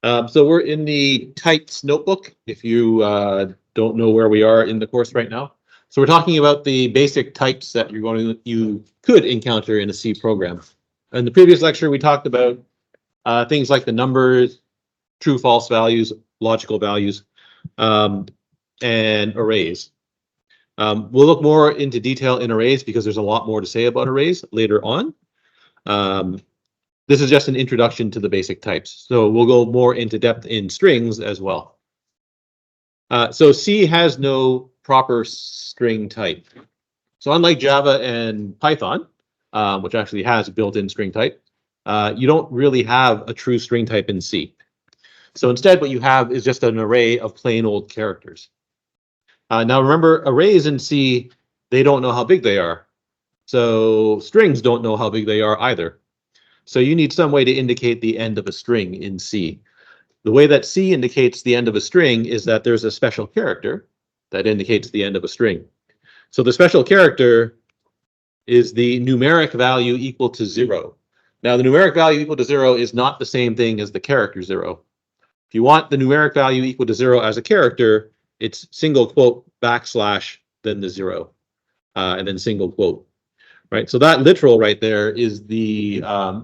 So we're in the types notebook, if you don't know where we are in the course right now. So we're talking about the basic types that you could encounter in a C program. In the previous lecture, we talked about things like the numbers, true, false values, logical values, and arrays. We'll look more into detail in arrays because there's a lot more to say about arrays later on. This is just an introduction to the basic types. So we'll go more into depth in strings as well. So C has no proper string type. So unlike Java and Python, which actually has a built-in string type, you don't really have a true string type in C. So instead, what you have is just an array of plain old characters. Now remember, arrays in C, they don't know how big they are. So strings don't know how big they are either. So you need some way to indicate the end of a string in C. The way that C indicates the end of a string is that there's a special character that indicates the end of a string. So the special character is the numeric value equal to 0. Now the numeric value equal to 0 is not the same thing as the character 0. If you want the numeric value equal to 0 as a character, it's single quote backslash then the 0 and then single quote. Right, so that literal right there is the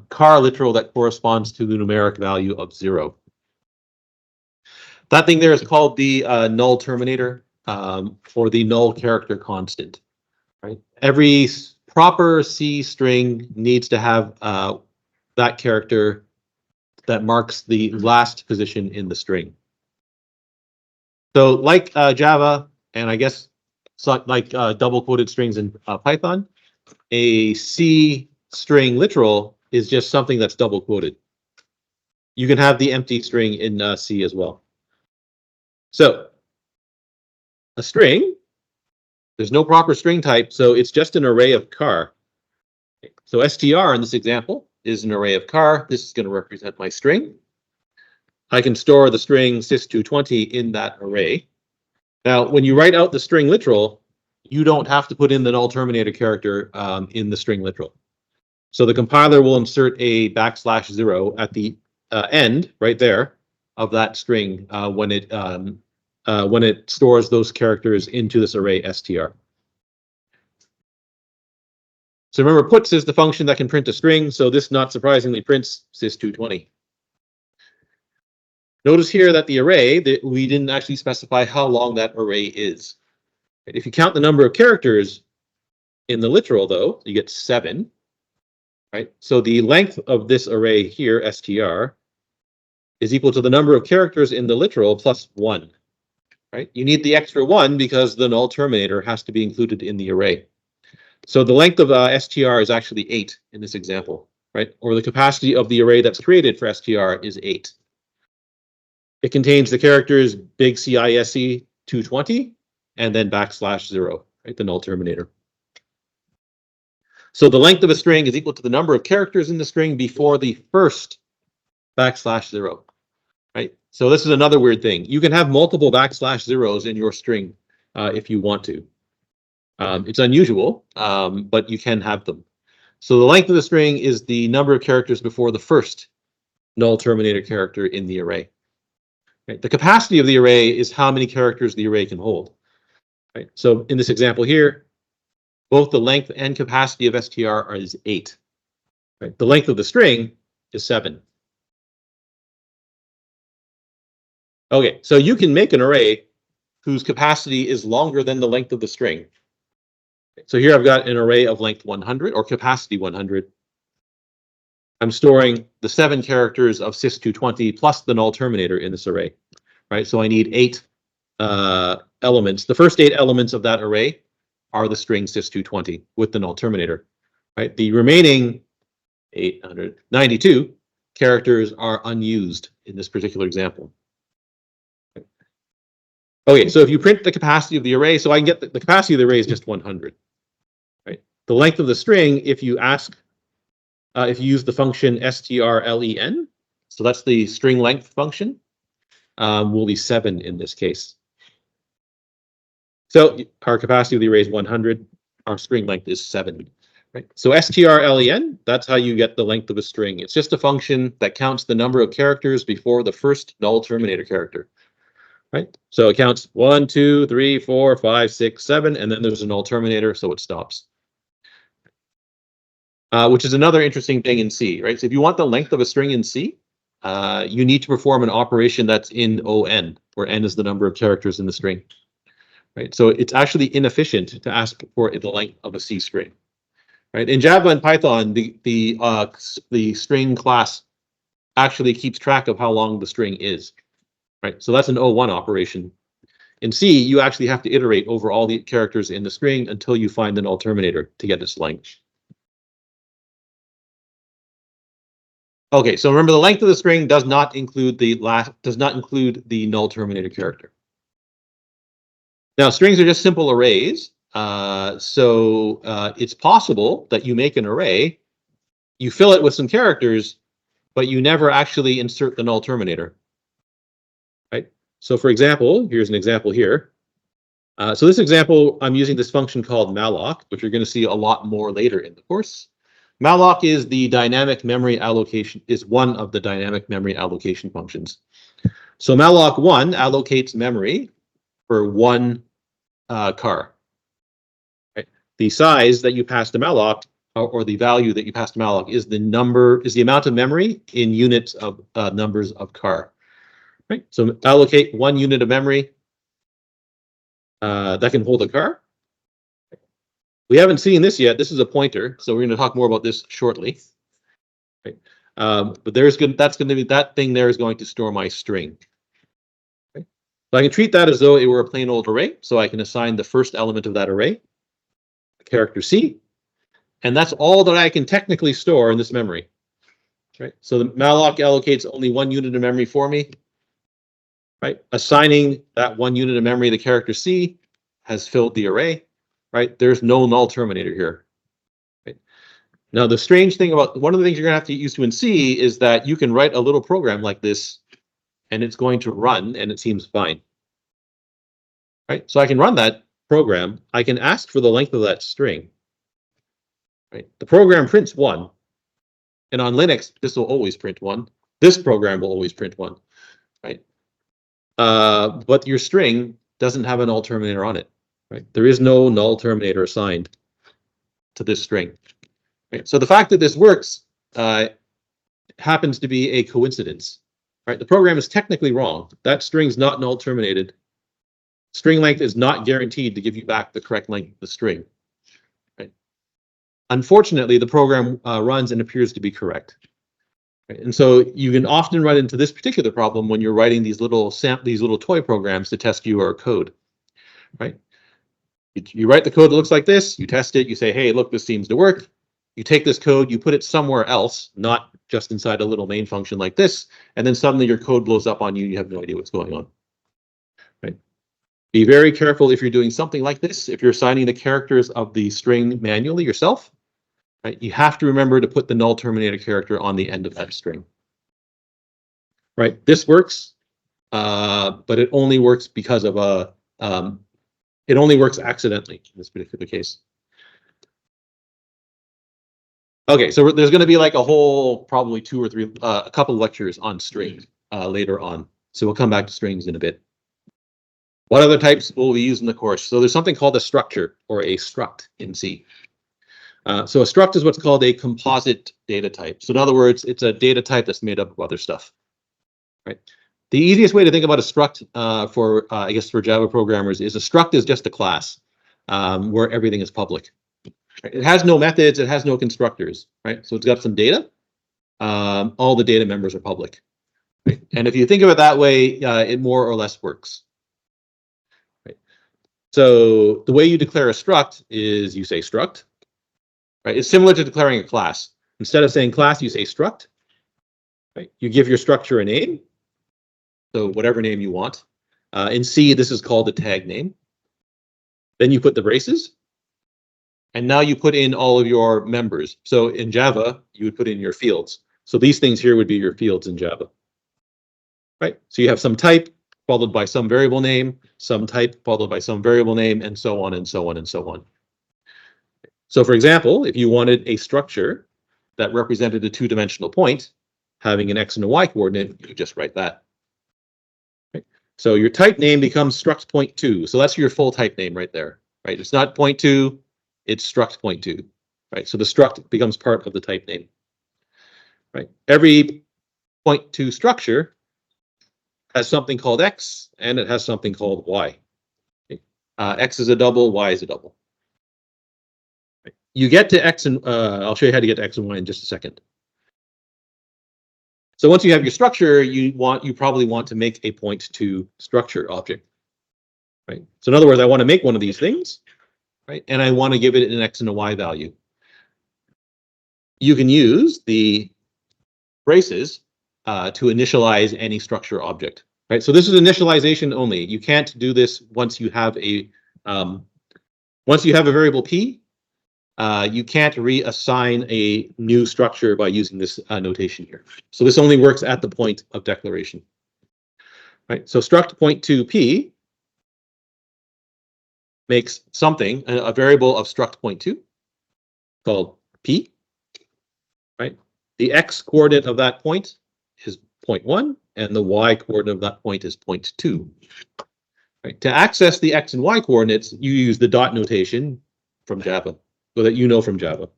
car literal that corresponds to the numeric value of 0. That thing there is called the null terminator or the null character constant. Right, every proper C string needs to have that character that marks the last position in the string. So like Java, and I guess like double quoted strings in Python, a C string literal is just something that's double quoted. You can have the empty string in C as well. So a string, there's no proper string type, so it's just an array of car. So str in this example is an array of car. This is going to represent my string. I can store the string sys220 in that array. Now, when you write out the string literal, you don't have to put in the null terminator character in the string literal. So the compiler will insert a \0 at the end, right there, of that string when it stores those characters into this array str. So remember, puts is the function that can print a string, so this not surprisingly prints sys220. Notice here that the array, we didn't actually specify how long that array is. If you count the number of characters in the literal, though, you get 7. Right? So the length of this array here, str, is equal to the number of characters in the literal plus 1. Right? You need the extra 1 because the null terminator has to be included in the array. So the length of str is actually 8 in this example, right? Or the capacity of the array that's created for str is 8. It contains the characters big CISC 220 and then \0, right? The null terminator. So the length of a string is equal to the number of characters in the string before the first \0, right? So this is another weird thing. You can have multiple \0s in your string if you want to. It's unusual, but you can have them. So the length of the string is the number of characters before the first null terminator character in the array. Right? The capacity of the array is how many characters the array can hold. Right? So in this example here, both the length and capacity of str is 8. Right? The length of the string is 7. Okay, so you can make an array whose capacity is longer than the length of the string. So here I've got an array of length 100 or capacity 100. I'm storing the 7 characters of sys220 plus the null terminator in this array, right? So I need 8 elements. The first 8 elements of that array are the string sys220 with the null terminator, right? The remaining 892 characters are unused in this particular example. Okay, so if you print the capacity of the array, so I can get the capacity of the array is just 100, right? The length of the string, if you use the function strlen, so that's the string length function, will be 7 in this case. So our capacity of the array is 100. Our string length is 7. Right? So strlen, that's how you get the length of a string. It's just a function that counts the number of characters before the first null terminator character. Right? So it counts 1, 2, 3, 4, 5, 6, 7, and then there's a null terminator, so it stops. Which is another interesting thing in C, right? So if you want the length of a string in C, you need to perform an operation that's in on, where n is the number of characters in the string. Right? So it's actually inefficient to ask for the length of a C string. Right? In Java and Python, the string class actually keeps track of how long the string is. Right? So that's an O1 operation. In C, you actually have to iterate over all the characters in the string until you find the null terminator to get its length. Okay, so remember the length of the string does not include the null terminator character. Now, strings are just simple arrays. So it's possible that you make an array, you fill it with some characters, but you never actually insert the null terminator. Right? So for example, here's an example here. So this example, I'm using this function called malloc, which you're going to see a lot more later in the course. Malloc is the dynamic memory allocation, is one of the dynamic memory allocation functions. So malloc1 allocates memory for one car. Right? The size that you pass to malloc, or the value that you pass to malloc, is the amount of memory in units of numbers of car. Right? So allocate 1 unit of memory that can hold a car. We haven't seen this yet. This is a pointer, so we're going to talk more about this shortly. Right? But that thing there is going to store my string. Okay? So I can treat that as though it were a plain old array. So I can assign the first element of that array, character C, and that's all that I can technically store in this memory. Right? So the malloc allocates only 1 unit of memory for me. Right? Assigning that 1 unit of memory to character C has filled the array. Right? There's no null terminator here. Right? Now, the strange thing about one of the things you're going to have to get used to in C is that you can write a little program like this, and it's going to run, and it seems fine. Right? So I can run that program. I can ask for the length of that string. Right? The program prints 1, and on Linux, this will always print 1. This program will always print 1. Right? But your string doesn't have a null terminator on it. Right? There is no null terminator assigned to this string. Right? So the fact that this works happens to be a coincidence. Right? The program is technically wrong. That string's not null terminated. String length is not guaranteed to give you back the correct length of the string. Right? Unfortunately, the program runs and appears to be correct. Right? And so you can often run into this particular problem when you're writing these little toy programs to test your code. Right? You write the code that looks like this, you test it, you say, hey, look, this seems to work. You take this code, you put it somewhere else, not just inside a little main function like this, and then suddenly your code blows up on you and you have no idea what's going on. Right? Be very careful if you're doing something like this. If you're assigning the characters of the string manually yourself, right, you have to remember to put the null terminator character on the end of that string. Right? This works, but it only works because of it only works accidentally in this particular case. Okay, so there's going to be like a whole, probably 2 or 3, a couple lectures on strings later on. So we'll come back to strings in a bit. What other types will we use in the course? So there's something called a structure, or a struct in C. So a struct is what's called a composite data type. So in other words, it's a data type that's made up of other stuff. Right? The easiest way to think about a struct I guess for Java programmers is a struct is just a class where everything is public. Right? It has no methods, it has no constructors, right? So it's got some data. All the data members are public. Right? And if you think of it that way, it more or less works. Right? So the way you declare a struct is you say struct. Right? It's similar to declaring a class. Instead of saying class, you say struct. Right? You give your structure a name. So whatever name you want. In C, this is called a tag name. Then you put the braces. And now you put in all of your members. So in Java, you would put in your fields. So these things here would be your fields in Java. Right? So you have some type followed by some variable name, some type followed by some variable name, and so on and so on and so on. So for example, if you wanted a structure that represented a two-dimensional point, having an X and a Y coordinate, you just write that. Okay. So your type name becomes struct point 2. So that's your full type name right there, right? It's not point 2, it's struct point 2, right? So the struct becomes part of the type name, right? Every point 2 structure has something called X and it has something called Y. Okay. X is a double, Y is a double. Right. You get to X and I'll show you how to get to X and Y in just a second. So once you have your structure, you probably want to make a point 2 structure object, right? So in other words, I want to make one of these things, right? And I want to give it an X and a Y value. You can use the braces to initialize any structure object, right? So this is initialization only. You can't do this once you have a variable P. You can't reassign a new structure by using this notation here. So this only works at the point of declaration. Right. So struct point 2p makes something, a variable of struct point 2 called p. Right. The x coordinate of that point is 0.1 and the y coordinate of that point is 0.2. Right. To access the x and y coordinates, you use the dot notation from Java. So that you know from Java.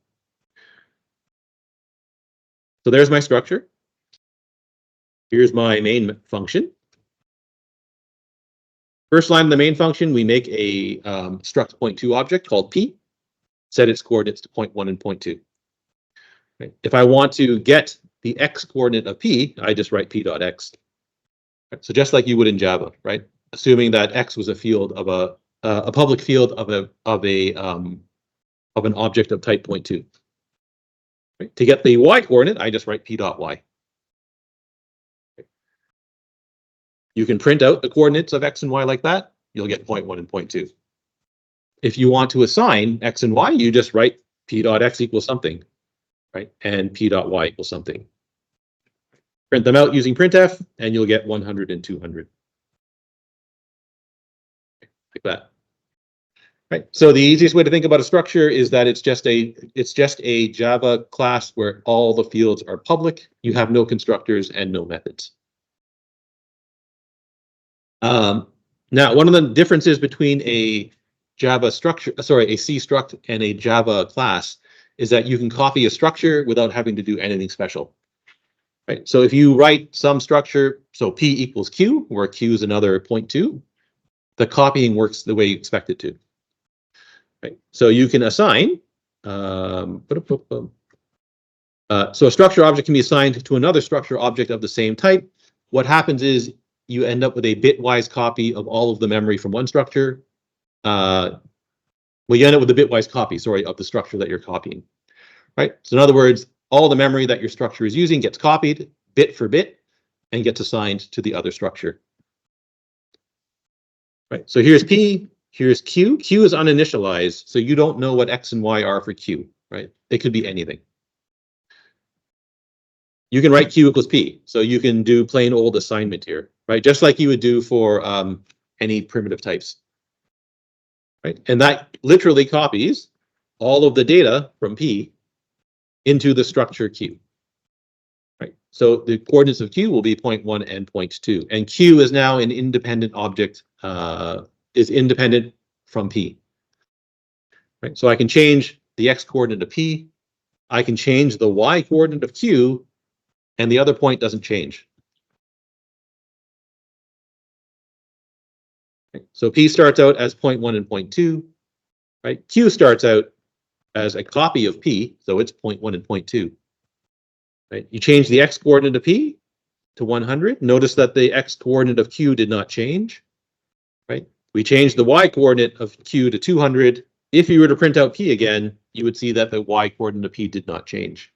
So there's my structure. Here's my main function. First line of the main function, we make a struct point 2 object called p, set its coordinates to 0.1 and 0.2. Right. If I want to get the x coordinate of p, I just write p.x. Right. So just like you would in Java, right? Assuming that x was a field of a public field of an object of type 0.2. Right? To get the y coordinate, I just write p.y. You can print out the coordinates of x and y like that. You'll get 0.1 and 0.2. If you want to assign x and y, you just write p.x equals something, right? And p.y equals something. Print them out using printf, and you'll get 100 and 200. Like that. Right. So the easiest way to think about a structure is that it's just a Java class where all the fields are public. You have no constructors and no methods. Now, one of the differences between a Java structure, a C struct and a Java class is that you can copy a structure without having to do anything special. Right. So if you write some structure, so P equals Q, where Q is another 0.2, the copying works the way you expect it to. Right. So you can assign, so a structure object can be assigned to another structure object of the same type. What happens is you end up with a bitwise copy of all of the memory from one structure. Well, you end up with a bitwise copy, sorry, of the structure that you're copying. Right. So in other words, all the memory that your structure is using gets copied bit for bit and gets assigned to the other structure. Right. So here's P. Here's Q. Q is uninitialized, so you don't know what X and Y are for Q, right? It could be anything. You can write Q equals P, so you can do plain old assignment here, right? Just like you would do for any primitive types, right? And that literally copies all of the data from P into the structure Q, right? So the coordinates of Q will be 0.1 and 0.2, and Q is now an independent object, is independent from P. Right? So I can change the X coordinate of P, I can change the Y coordinate of Q, and the other point doesn't change. Right? So P starts out as 0.1 and 0.2, right? Q starts out as a copy of P, so it's 0.1 and 0.2. Right? You change the X coordinate of P to 100. Notice that the X coordinate of Q did not change. Right? We changed the Y coordinate of Q to 200. If you were to print out P again, you would see that the Y coordinate of P did not change.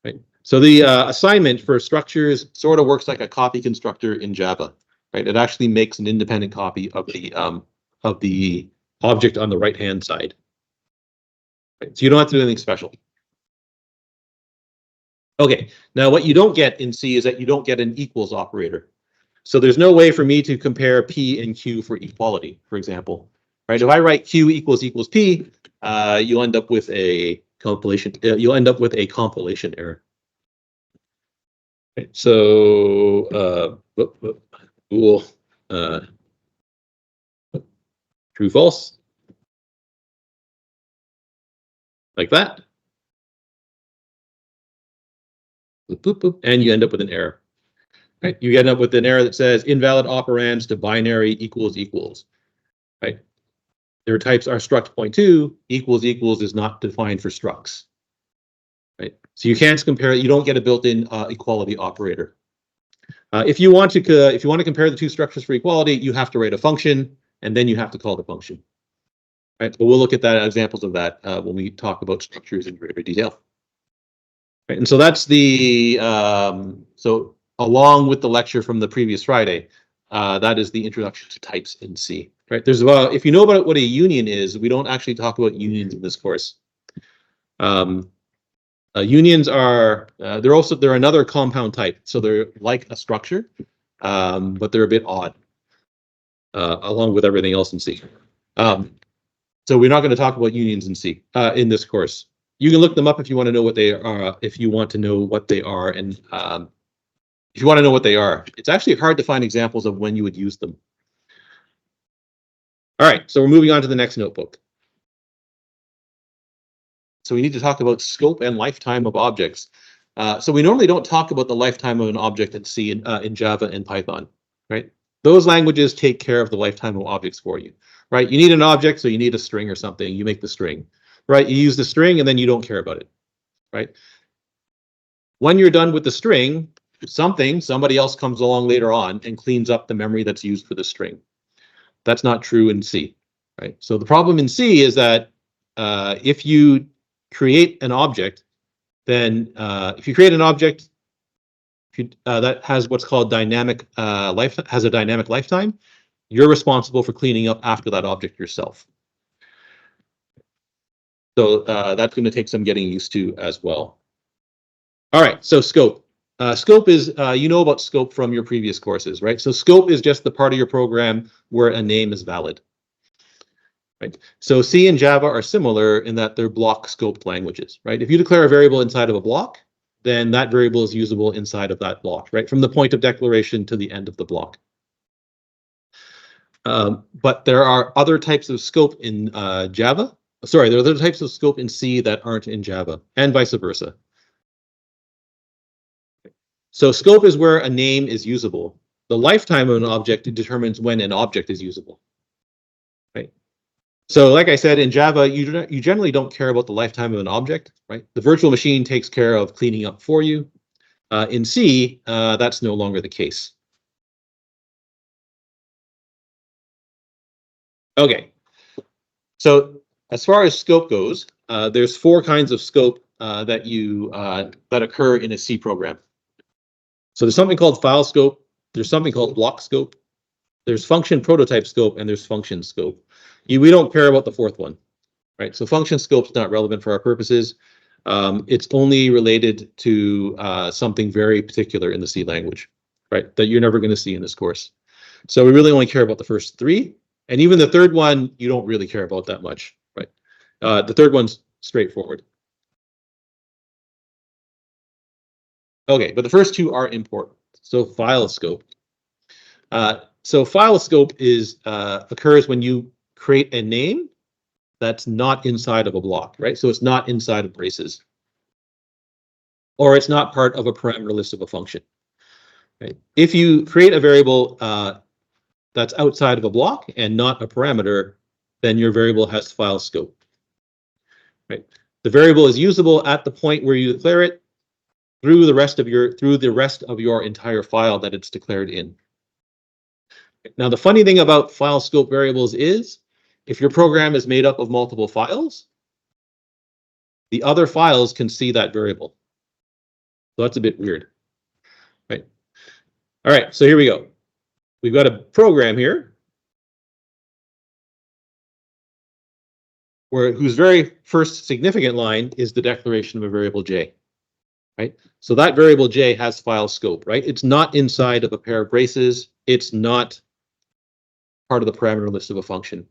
Right? So the assignment for structures sort of works like a copy constructor in Java. Right? It actually makes an independent copy of the object on the right-hand side. Right? So you don't have to do anything special. Okay, now what you don't get in C is that you don't get an equals operator. So there's no way for me to compare P and Q for equality, for example. Right? If I write Q equals P, you'll end up with a compilation. You'll end up with a compilation error. Right, so bool true false, like that. Boop, boop, boop, and you end up with an error. Right? You end up with an error that says invalid operands to binary equals equals. Right? Their types are struct .2, equals equals is not defined for structs. Right? So you can't compare. You don't get a built-in equality operator. If you want to compare the two structures for equality, you have to write a function, and then you have to call the function. Right? But we'll look at that examples of that when we talk about structures in greater detail. Right? And so that's the so along with the lecture from the previous Friday, that is the introduction to types in C. Right? There's if you know about what a union is, we don't actually talk about unions in this course. Unions are they're another compound type, so they're like a structure, but they're a bit odd, along with everything else in C. So we're not going to talk about unions in C in this course. You can look them up if you want to know what they are. If you want to know what they are, and if you want to know what they are, it's actually hard to find examples of when you would use them. All right, so we're moving on to the next notebook. So we need to talk about scope and lifetime of objects. So we normally don't talk about the lifetime of an object in C in Java and Python, right? Those languages take care of the lifetime of objects for you, right? You need an object, so you need a string or something. You make the string, right? You use the string, and then you don't care about it, right? When you're done with the string, somebody else comes along later on and cleans up the memory that's used for the string. That's not true in C, right? So the problem in C is that if you create an object, then if you create an object that has what's called dynamic has a dynamic lifetime, you're responsible for cleaning up after that object yourself. So that's going to take some getting used to as well. All right, so scope. Scope is, you know about scope from your previous courses, right? So scope is just the part of your program where a name is valid. Right. So C and Java are similar in that they're block scoped languages, right? If you declare a variable inside of a block, then that variable is usable inside of that block, right? From the point of declaration to the end of the block. But there are other types of scope in Java. Sorry, there are other types of scope in C that aren't in Java, and vice versa. So scope is where a name is usable. The lifetime of an object determines when an object is usable. Right. So like I said, in Java, you generally don't care about the lifetime of an object, right? The virtual machine takes care of cleaning up for you. In C, that's no longer the case. Okay. So as far as scope goes, there's 4 kinds of scope that occur in a C program. So there's something called file scope, there's something called block scope, there's function prototype scope, and there's function scope. We don't care about the 4th one, right? So function scope is not relevant for our purposes. It's only related to something very particular in the C language, right? That you're never going to see in this course. So we really only care about the first 3, and even the 3rd one, you don't really care about that much, right? The 3rd one's straightforward. Okay, but the first 2 are important. So file scope. So file scope is occurs when you create a name that's not inside of a block, right? So it's not inside of braces, or it's not part of a parameter list of a function. Right? If you create a variable that's outside of a block and not a parameter, then your variable has file scope. Right? The variable is usable at the point where you declare it through the rest of your entire file that it's declared in. Now, the funny thing about file scope variables is, if your program is made up of multiple files, the other files can see that variable. So that's a bit weird, right? All right, so here we go. We've got a program here whose very first significant line is the declaration of a variable j, right? So that variable j has file scope, right? It's not inside of a pair of braces. It's not part of the parameter list of a function.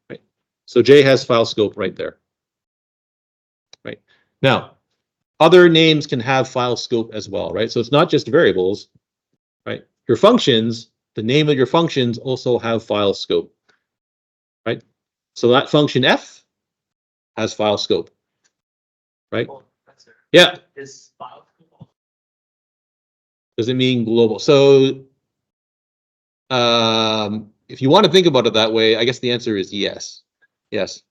Right? So J has file scope right there. Right. Now, other names can have file scope as well, right? So it's not just variables, right? Your functions, the name of your functions also have file scope, right? So that function f has file scope, right? Yeah. Is file scope. Does it mean global? So if you want to think about it that way, I guess the answer is yes. Yes.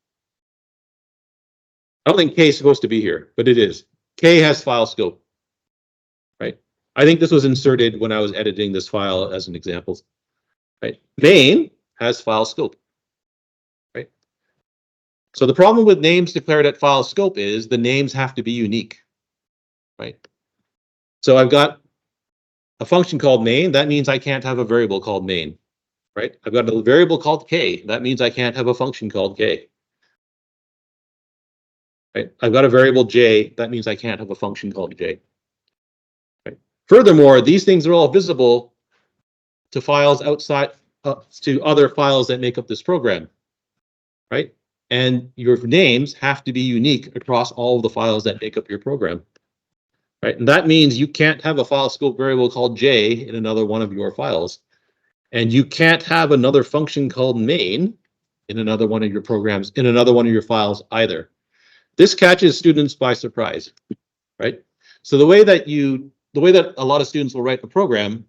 I don't think K is supposed to be here, but it is. K has file scope, right? I think this was inserted when I was editing this file as an example, right? Main has file scope, right? So the problem with names declared at file scope is the names have to be unique, right? So I've got a function called main. That means I can't have a variable called main, right? I've got a variable called K. That means I can't have a function called K. Right? I've got a variable J. That means I can't have a function called J. Right? Furthermore, these things are all visible to files outside, to other files that make up this program, right? And your names have to be unique across all of the files that make up your program, right? And that means you can't have a file scope variable called J in another one of your files. And you can't have another function called main in another one of your programs, in another one of your files either. This catches students by surprise, right? So the way that a lot of students will write a program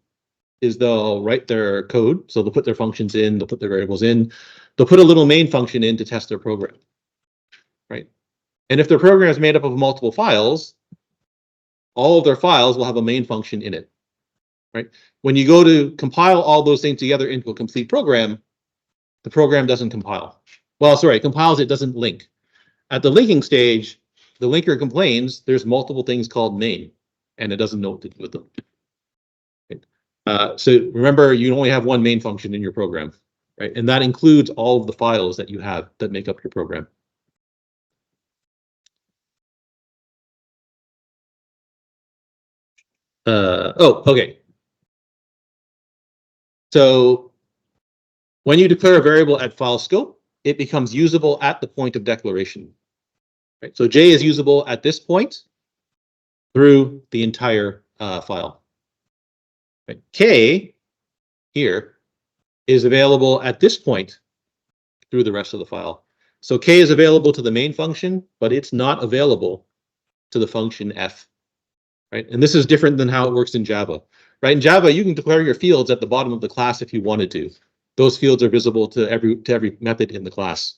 is they'll write their code. So they'll put their functions in, they'll put their variables in, they'll put a little main function in to test their program, right? And if their program is made up of multiple files, all of their files will have a main function in it, right? When you go to compile all those things together into a complete program, the program doesn't compile. Well, sorry, it compiles, it doesn't link. At the linking stage, the linker complains there's multiple things called main, and it doesn't know what to do with them. So remember, you only have one main function in your program, right? And that includes all of the files that you have that make up your program. Okay. So when you declare a variable at file scope, it becomes usable at the point of declaration. Right? So J is usable at this point through the entire file. Right? K here is available at this point through the rest of the file. So K is available to the main function, but it's not available to the function f. Right? And this is different than how it works in Java. Right? In Java, you can declare your fields at the bottom of the class if you wanted to. Those fields are visible to every method in the class.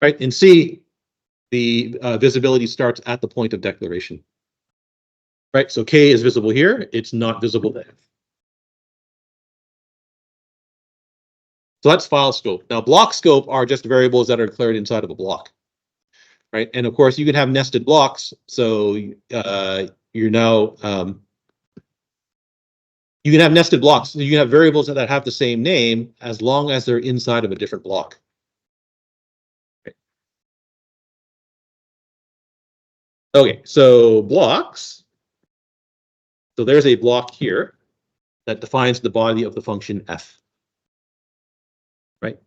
Right? In C, the visibility starts at the point of declaration. Right? So K is visible here. It's not visible there. So that's file scope. Now, block scope are just variables that are declared inside of a block. Right? And of course, you can have nested blocks. So you're now you can have nested blocks. So you can have variables that have the same name as long as they're inside of a different block. Okay, okay, so blocks. So there's a block here that defines the body of the function f. Right?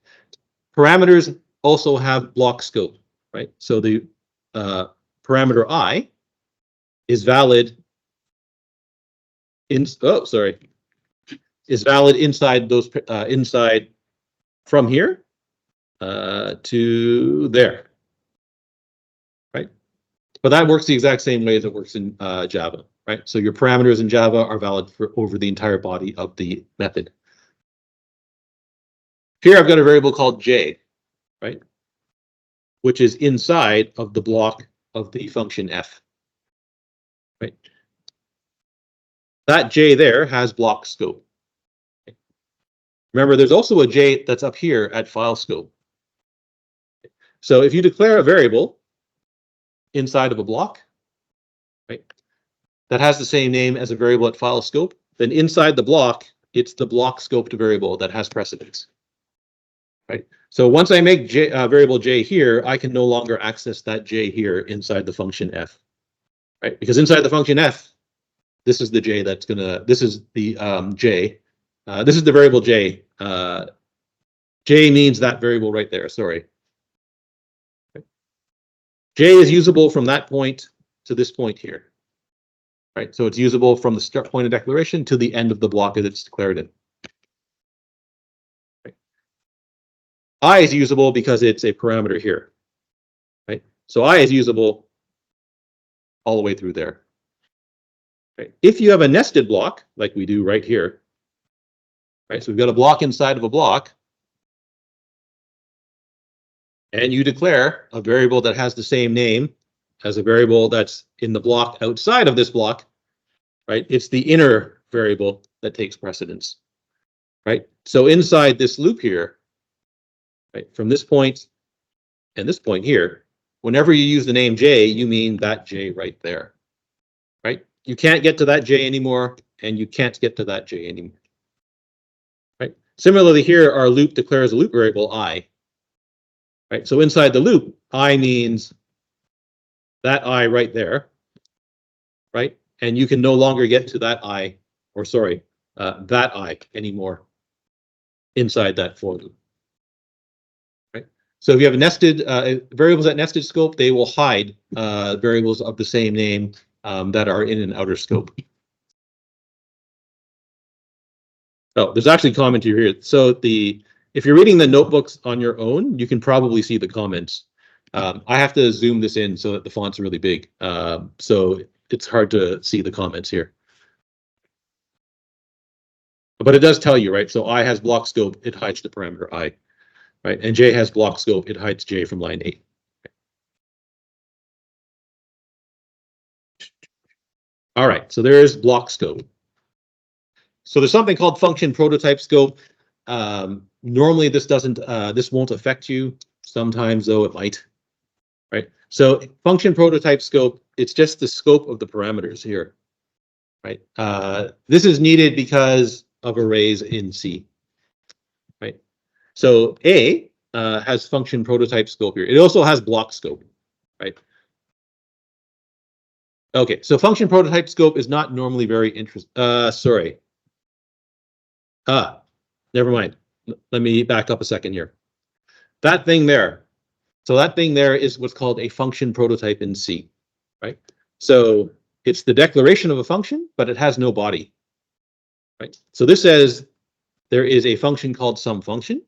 Parameters also have block scope. Right? So the parameter I is valid is valid inside those inside from here to there, right? But that works the exact same way as it works in Java, right? So your parameters in Java are valid for over the entire body of the method. Here I've got a variable called J, right? Which is inside of the block of the function f, right? That J there has block scope. Remember, there's also a J that's up here at file scope. So if you declare a variable inside of a block, right, that has the same name as a variable at file scope, then inside the block, it's the block scoped variable that has precedence. Right. So once I make variable J here, I can no longer access that J here inside the function f. Right, because inside the function f, this is the J that's gonna. This is the J. This is the variable J. J means that variable right there. Sorry. J is usable from that point to this point here. Right, so it's usable from the start point of declaration to the end of the block that it's declared in. Right. I is usable because it's a parameter here. Right, so I is usable all the way through there. Right. If you have a nested block, like we do right here, right, so we've got a block inside of a block, and you declare a variable that has the same name as a variable that's in the block outside of this block, right? It's the inner variable that takes precedence, right? So inside this loop here, right, from this point and this point here, whenever you use the name J, you mean that J right there, right? You can't get to that J anymore, and you can't get to that J anymore, right? Similarly here, our loop declares a loop variable I, right? So inside the loop, I means that I right there, right? And you can no longer get to that I, or sorry, that I anymore inside that for loop, right? So if you have a nested variables at nested scope, they will hide variables of the same name that are in an outer scope. Oh, there's actually commentary here. So if you're reading the notebooks on your own, you can probably see the comments. I have to zoom this in so that the font's really big. So it's hard to see the comments here. But it does tell you, right? So I has block scope, it hides the parameter I, right? And J has block scope, it hides J from line 8. All right, so there's block scope. So there's something called function prototype scope. Normally this won't affect you. Sometimes though it might, right? So function prototype scope, it's just the scope of the parameters here, right? This is needed because of arrays in C, right? So A has function prototype scope here. It also has block scope, right? Okay, so function prototype scope is not normally very interesting. Sorry. Never mind. Let me back up a second here. That thing there. So that thing there is what's called a function prototype in C, right? So it's the declaration of a function, but it has no body, right? So this says there is a function called some function,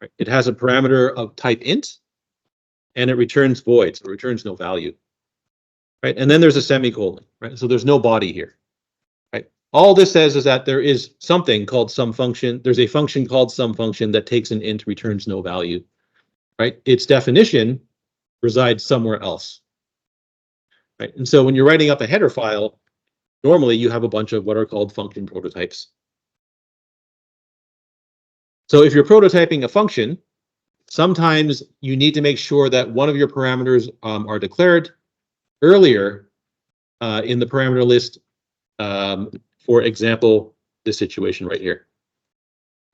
right? It has a parameter of type int, and it returns void, so it returns no value, right? And then there's a semicolon, right? So there's no body here, right? All this says is that there is something called some function. There's a function called some function that takes an int, returns no value, right? Its definition resides somewhere else, right? And so when you're writing up a header file, normally you have a bunch of what are called function prototypes. So if you're prototyping a function, sometimes you need to make sure that one of your parameters are declared earlier in the parameter list. For example, this situation right here.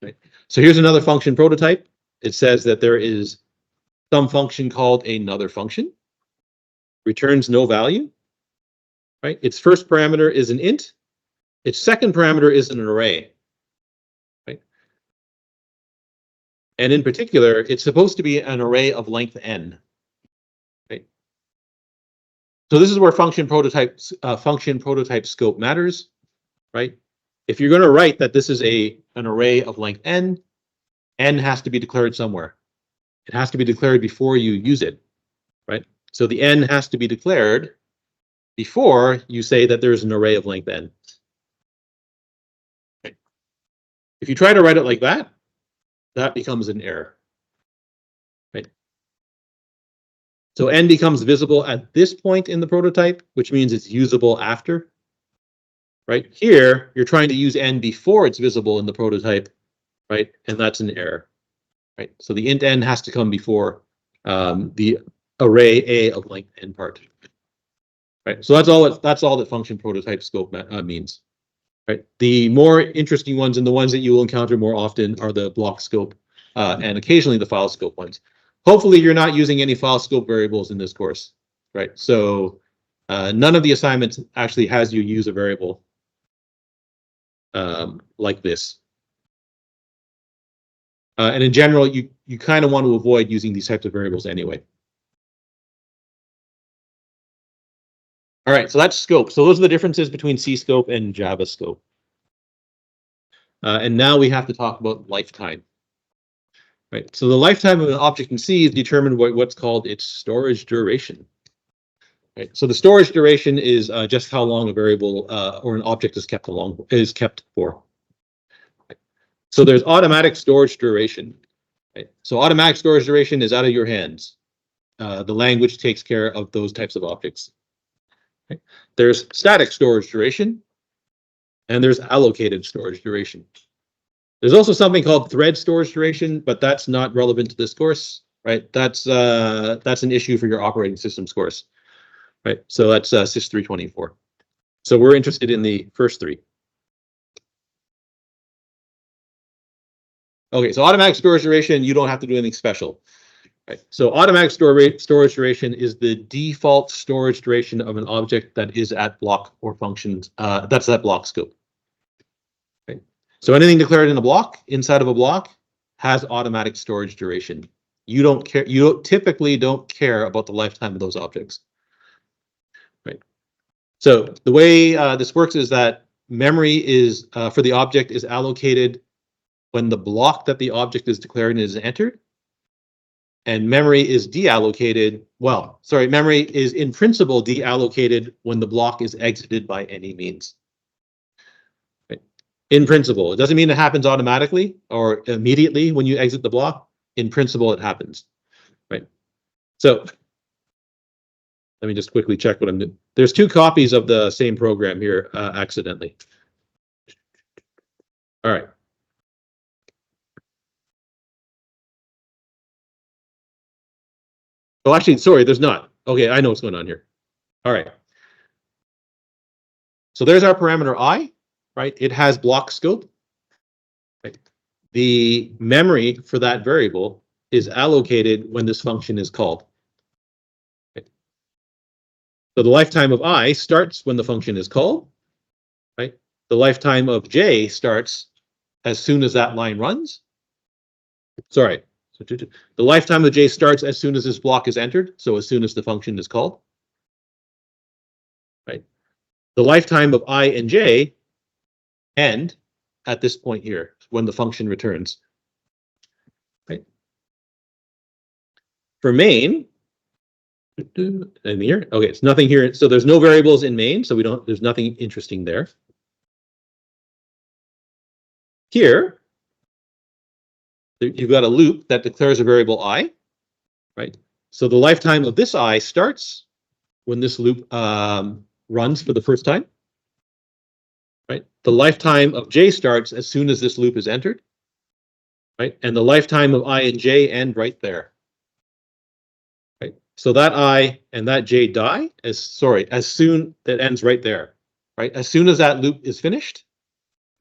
Right. So here's another function prototype. It says that there is some function called another function, returns no value, right? Its first parameter is an int. Its second parameter is an array, right? And in particular, it's supposed to be an array of length n, right? So this is where function prototype scope matters, right? If you're going to write that this is an array of length n has to be declared somewhere. It has to be declared before you use it, right? So the n has to be declared before you say that there's an array of length n. Okay. If you try to write it like that, that becomes an error, right? So n becomes visible at this point in the prototype, which means it's usable after, right? Here, you're trying to use n before it's visible in the prototype, right? And that's an error, right? So the int n has to come before the array A of length n part, right? So that's all that function prototype scope means, right? The more interesting ones and the ones that you will encounter more often are the block scope and occasionally the file scope ones. Hopefully you're not using any file scope variables in this course, right? So none of the assignments actually has you use a variable like this. And in general, you kind of want to avoid using these types of variables anyway. All right, so that's scope. So those are the differences between C scope and Java scope. And now we have to talk about lifetime. Right. So the lifetime of an object in C is determined by what's called its storage duration. Right. So the storage duration is just how long a variable or an object is kept for. Right. So there's automatic storage duration. Right. So automatic storage duration is out of your hands. The language takes care of those types of objects. Right. There's static storage duration, and there's allocated storage duration. There's also something called thread storage duration, but that's not relevant to this course, right? That's an issue for your operating systems course, right? So that's SIS 324. So we're interested in the first three. Okay, so automatic storage duration, you don't have to do anything special, right? So automatic storage duration is the default storage duration of an object that is at block or functions. That's that block scope. So anything declared in a block, inside of a block, has automatic storage duration. You don't care. You typically don't care about the lifetime of those objects, right? So the way this works is that memory is for the object is allocated when the block that the object is declaring is entered, and memory is deallocated. Well, sorry, memory is in principle deallocated when the block is exited by any means. In principle, it doesn't mean it happens automatically or immediately when you exit the block. In principle, it happens, right? So let me just quickly check what I'm doing. There's two copies of the same program here accidentally. All right. Oh, actually, sorry, there's not. Okay, I know what's going on here. All right. So there's our parameter I. Right, it has block scope. Right. The memory for that variable is allocated when this function is called. Right. So the lifetime of I starts when the function is called. Right. The lifetime of J starts as soon as that line runs. Sorry. So the lifetime of J starts as soon as this block is entered. So as soon as the function is called. Right. The lifetime of I and J end at this point here when the function returns. Right. For main, in here, okay, it's nothing here. So there's no variables in main, so there's nothing interesting there. Here, you've got a loop that declares a variable I, right? So the lifetime of this I starts when this loop runs for the first time. Right. The lifetime of J starts as soon as this loop is entered. Right. And the lifetime of I and J end right there. Right. So that I and that J die as soon that ends right there. Right. As soon as that loop is finished,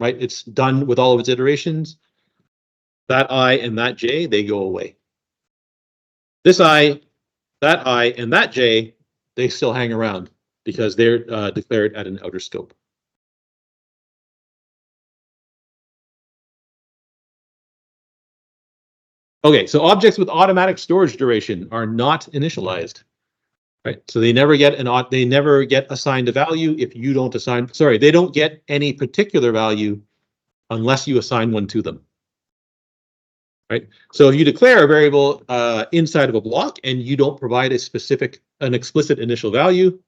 right, it's done with all of its iterations. That I and that J, they go away. This I, that I, and that J, they still hang around because they're declared at an outer scope. Okay, so objects with automatic storage duration are not initialized, right? So they never get assigned a value if you don't assign. Sorry, they don't get any particular value unless you assign one to them, right? So if you declare a variable inside of a block and you don't provide an explicit initial value,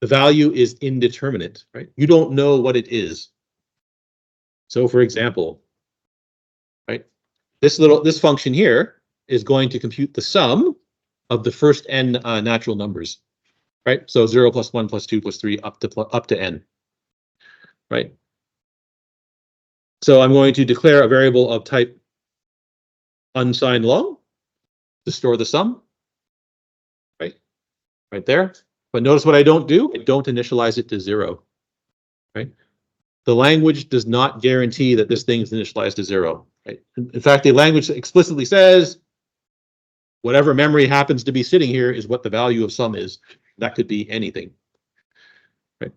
the value is indeterminate, right? You don't know what it is. So for example, right? This function here is going to compute the sum of the first n natural numbers, right? So 0 plus 1 plus 2 plus 3 up to n, right? So I'm going to declare a variable of type unsigned long to store the sum, right there. But notice what I don't do. I don't initialize it to 0, right? The language does not guarantee that this thing is initialized to 0. Right? In fact, the language explicitly says whatever memory happens to be sitting here is what the value of sum is. That could be anything. Right?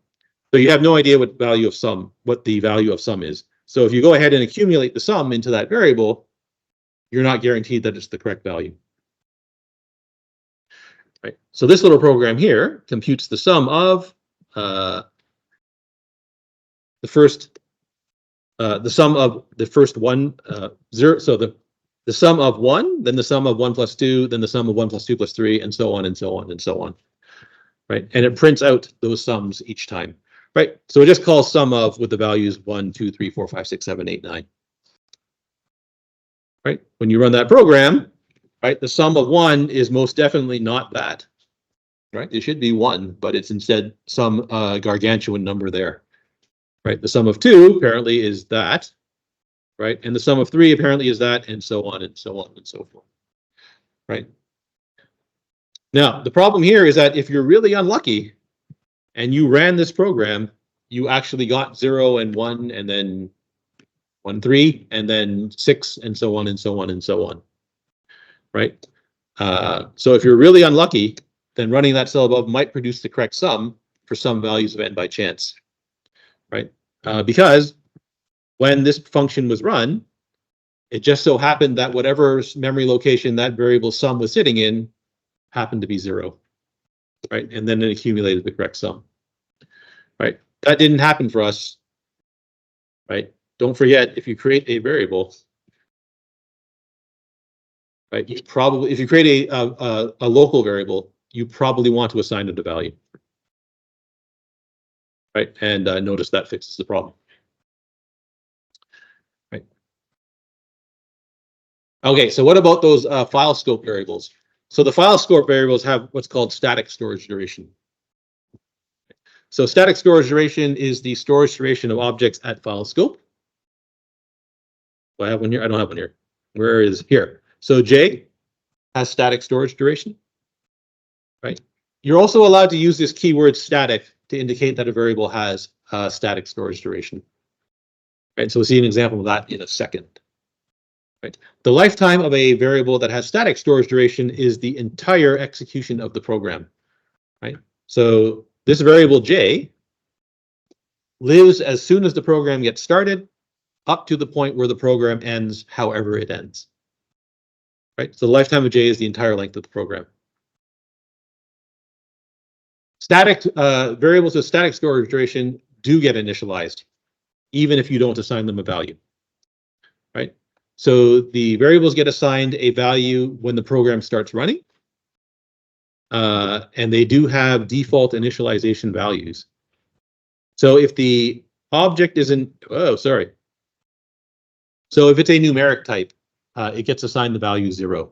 So you have no idea what the value of sum is. So if you go ahead and accumulate the sum into that variable, you're not guaranteed that it's the correct value. Right? So this little program here computes the sum of the sum of the first one, 0. So the sum of 1, then the sum of 1 plus 2, then the sum of 1 plus 2 plus 3, and so on and so on and so on. Right, and it prints out those sums each time. Right, so it just calls sum of with the values 1, 2, 3, 4, 5, 6, 7, 8, 9. Right, when you run that program, right, the sum of 1 is most definitely not that. Right, it should be 1, but it's instead some gargantuan number there. Right, the sum of 2 apparently is that. Right, and the sum of 3 apparently is that, and so on and so on and so forth. Right. Now, the problem here is that if you're really unlucky and you ran this program, you actually got 0 and 1 and then 1, 3 and then 6 and so on and so on and so on. Right. So if you're really unlucky, then running that cell above might produce the correct sum for some values of n by chance. Right. Because when this function was run, it just so happened that whatever memory location that variable sum was sitting in happened to be 0, right? And then it accumulated the correct sum, right? That didn't happen for us, right? Don't forget, if you create a variable, right? You probably, if you create a local variable, you probably want to assign it a value, right? And notice that fixes the problem, right? Okay, so what about those file scope variables? So the file scope variables have what's called static storage duration. So static storage duration is the storage duration of objects at file scope. Do I have one here? I don't have one here. Where is here? So J has static storage duration, right? You're also allowed to use this keyword static to indicate that a variable has static storage duration. Right, so we'll see an example of that in a second. Right, the lifetime of a variable that has static storage duration is the entire execution of the program. Right, so this variable J lives as soon as the program gets started, up to the point where the program ends, however it ends. Right, so the lifetime of J is the entire length of the program. Static variables with static storage duration do get initialized, even if you don't assign them a value. Right, so the variables get assigned a value when the program starts running, and they do have default initialization values. So if the object isn't, so if it's a numeric type, it gets assigned the value 0.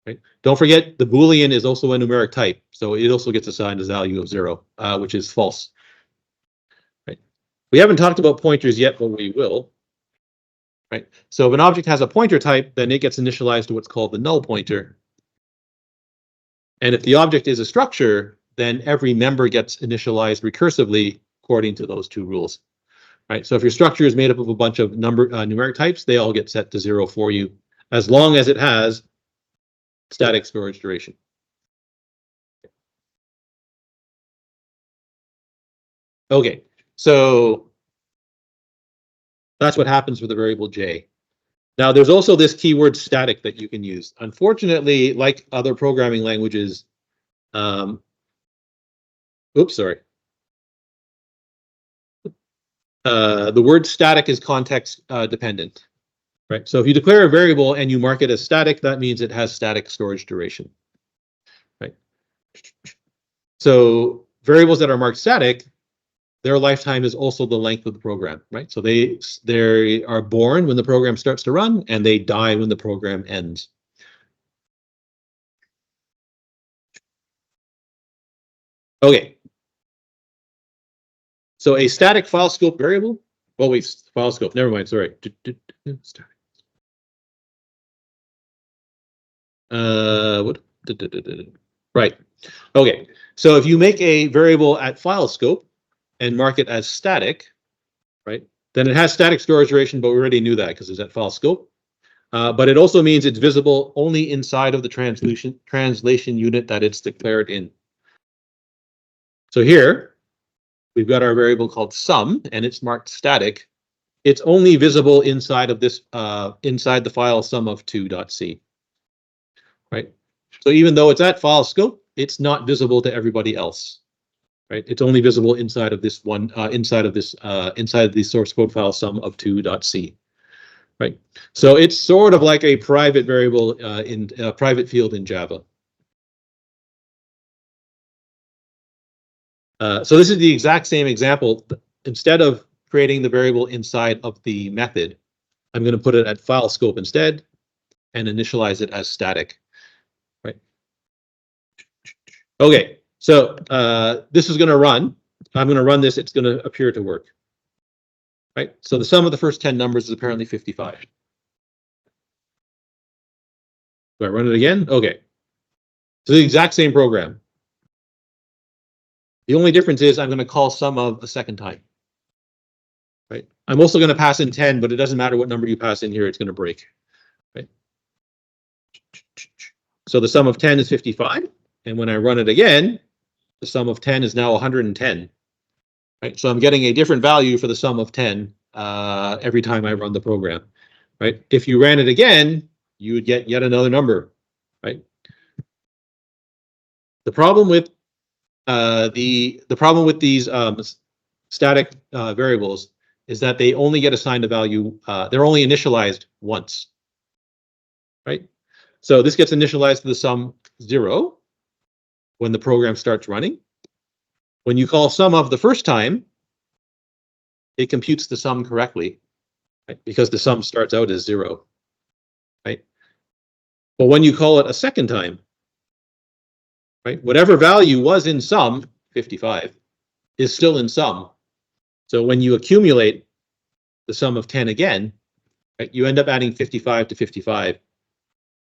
Right? Don't forget, the Boolean is also a numeric type, so it also gets assigned a value of 0, which is false. Right? We haven't talked about pointers yet, but we will. Right? So if an object has a pointer type, then it gets initialized to what's called the null pointer. And if the object is a structure, then every member gets initialized recursively according to those two rules. Right? So if your structure is made up of a bunch of numeric types, they all get set to 0 for you, as long as it has static storage duration. Okay, so that's what happens with the variable J. Now, there's also this keyword static that you can use. Unfortunately, like other programming languages, the word static is context dependent, right? So if you declare a variable and you mark it as static, that means it has static storage duration, right? So variables that are marked static, their lifetime is also the length of the program, right? So they are born when the program starts to run, and they die when the program ends. Okay. So a static file scope variable. Oh wait, file scope. Never mind. Sorry. Static. What? Right. Okay. So if you make a variable at file scope and mark it as static, right, then it has static storage duration, but we already knew that because it's at file scope. But it also means it's visible only inside of the translation unit that it's declared in. So here, we've got our variable called sum, and it's marked static. It's only visible inside of this, inside the file sum of 2.c. Right? So even though it's at file scope, it's not visible to everybody else. right? It's only visible inside of this one, inside of the source code file sum of 2.c, right? So it's sort of like a private variable in a private field in Java. So this is the exact same example. Instead of creating the variable inside of the method, I'm going to put it at file scope instead and initialize it as static, right? Okay, so this is going to run. I'm going to run this. It's going to appear to work, right? So the sum of the first 10 numbers is apparently 55. Do I run it again? Okay. So the exact same program. The only difference is I'm going to call sum of a second time, right? I'm also going to pass in 10, but it doesn't matter what number you pass in here, it's going to break, right? So the sum of 10 is 55. And when I run it again, the sum of 10 is now 110, right? So I'm getting a different value for the sum of 10 every time I run the program, right? If you ran it again, you would get yet another number, right? The problem with these static variables is that they only get assigned a value. They're only initialized once, right? So this gets initialized to the sum 0 when the program starts running. When you call sum of the first time, it computes the sum correctly, right? Because the sum starts out as 0, right? But when you call it a second time, right, whatever value was in sum, 55, is still in sum. So when you accumulate the sum of 10 again, right, you end up adding 55 to 55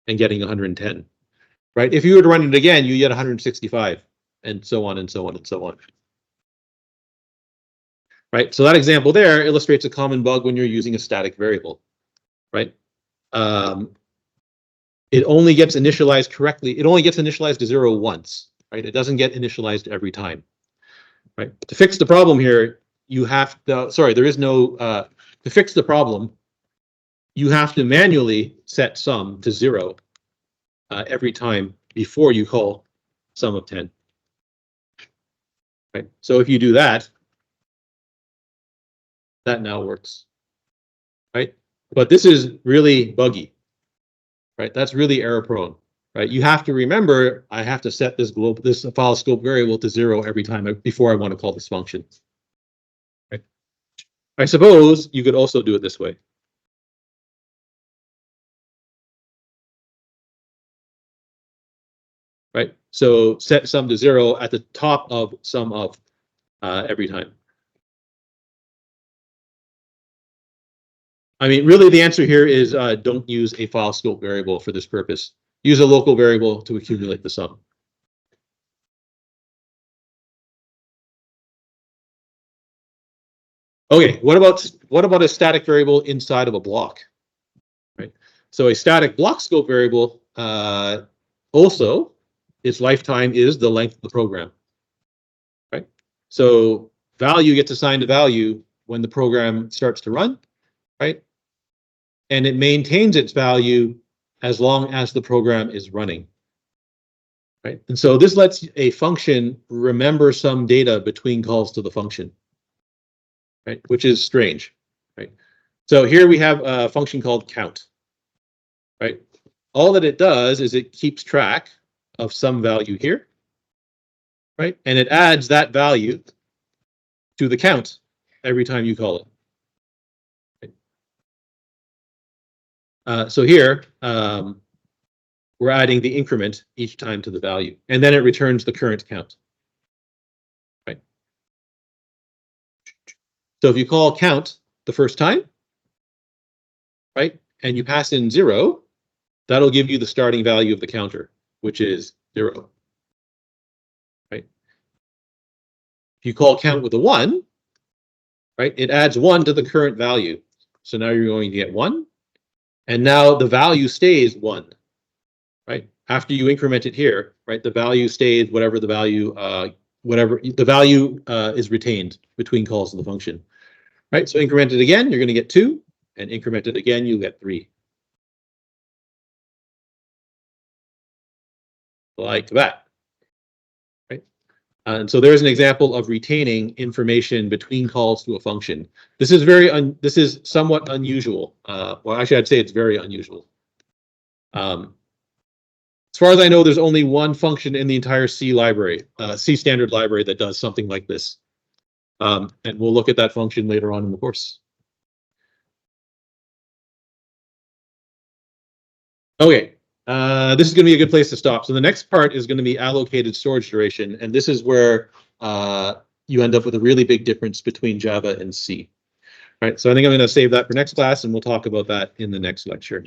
and getting 110, right? If you were to run it again, you get 165, and so on and so on and so on. Right, so that example there illustrates a common bug when you're using a static variable, right? It only gets initialized correctly. It only gets initialized to 0 once, right? It doesn't get initialized every time, right? To fix the problem here, you have to, sorry, there is no, to fix the problem, you have to manually set sum to 0 every time before you call sum of 10. Right? So if you do that, that now works, right? But this is really buggy, right? That's really error prone, right? You have to remember, I have to set this file scope variable to 0 every time before I want to call this function. Right? I suppose you could also do it this way. Right? So set sum to 0 at the top of sum of every time. I mean, really, the answer here is don't use a file scope variable for this purpose. Use a local variable to accumulate the sum. Okay, what about a static variable inside of a block? Right. So a static block scope variable also, its lifetime is the length of the program. Right. So value gets assigned to value when the program starts to run. Right. And it maintains its value as long as the program is running. Right. And so this lets a function remember some data between calls to the function, right? Which is strange, right? So here we have a function called count, right? All that it does is it keeps track of some value here, right? And it adds that value to the count every time you call it. So here, we're adding the increment each time to the value, and then it returns the current count. Right. So if you call count the first time, right, and you pass in 0, that'll give you the starting value of the counter, which is 0. Right. If you call count with a 1, right, it adds 1 to the current value. So now you're going to get 1. And now the value stays 1, right? After you increment it here, right, the value stays whatever the value, is retained between calls to the function, right? So increment it again, you're going to get 2, and increment it again, you'll get 3. Like that, right? And so there's an example of retaining information between calls to a function. This is this is somewhat unusual. Well, actually, I'd say it's very unusual. As far as I know, there's only one function in the entire C library, C standard library, that does something like this. And we'll look at that function later on in the course. Okay, this is going to be a good place to stop. So the next part is going to be allocated storage duration, and this is where you end up with a really big difference between Java and C. All right, so I think I'm going to save that for next class, and we'll talk about that in the next lecture.